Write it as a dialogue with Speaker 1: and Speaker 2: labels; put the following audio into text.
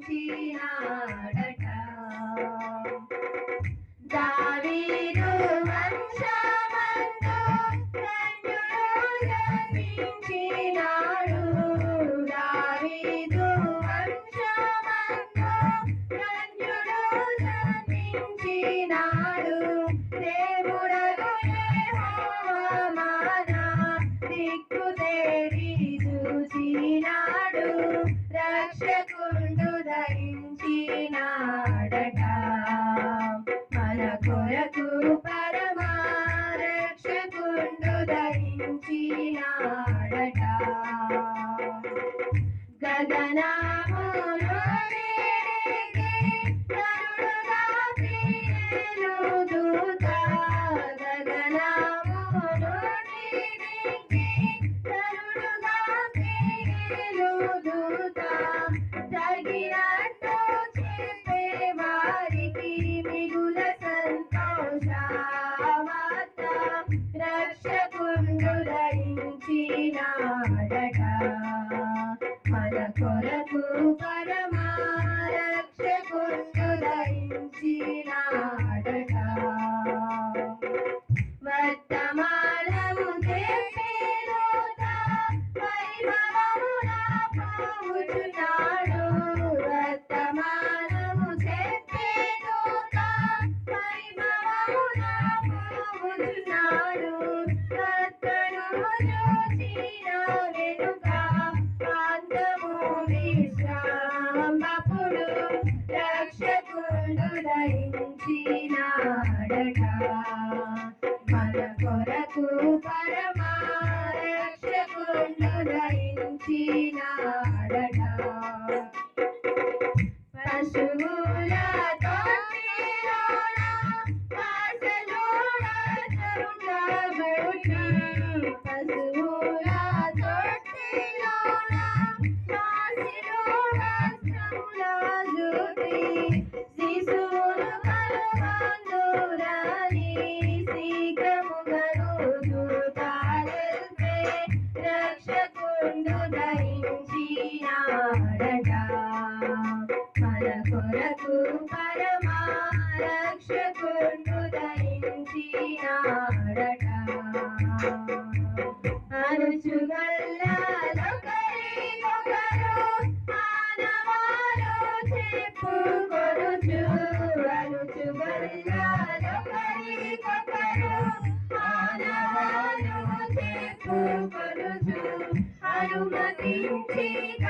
Speaker 1: దయించినాడట. దావీదు వంశమందు ధన్యుడు జన్మించినాడు. దావీదు వంశమందు ధన్యుడు జన్మించినాడు. దేవుడగు యెహోవా మన దిక్కుదేరి చూచినాడు. రక్షకుండు దయించినాడట. మన కొరకు పరమా రక్షకుండు దయించినాడట. గగనములోని నరుడుగా ప్రియులు దూత. గగనములోని నరుడుగా ప్రియులు దూత. తగినట్టు చెప్పే వారికి మిగుల సంతోషవార్త. రక్షకుండు దయించినాడట. మన కొరకు పరమా రక్షకుండు దయించినాడట. వర్తమానము చెప్పే దూత వైభవమున పోవుచున్నాడు. వర్తమానము చెప్పే దూత వైభవమున పోవుచున్నాడు. కర్తను చూచిన వెనుక ప్రాంతము విశ్రాంబపుడు. రక్షకుండు దయించినాడట. మన కొరకు పరమా రక్షకుండు దయించినాడట. పశువుల తొట్టిలోన ఆశలు రక్షించబడును. పశువుల తొట్టిలోన ఆశలు రక్షించబడును. శిశువులు కలుగందురని శీఘ్రముగను దూత తెలిపే. రక్షకుండు దయించినాడట.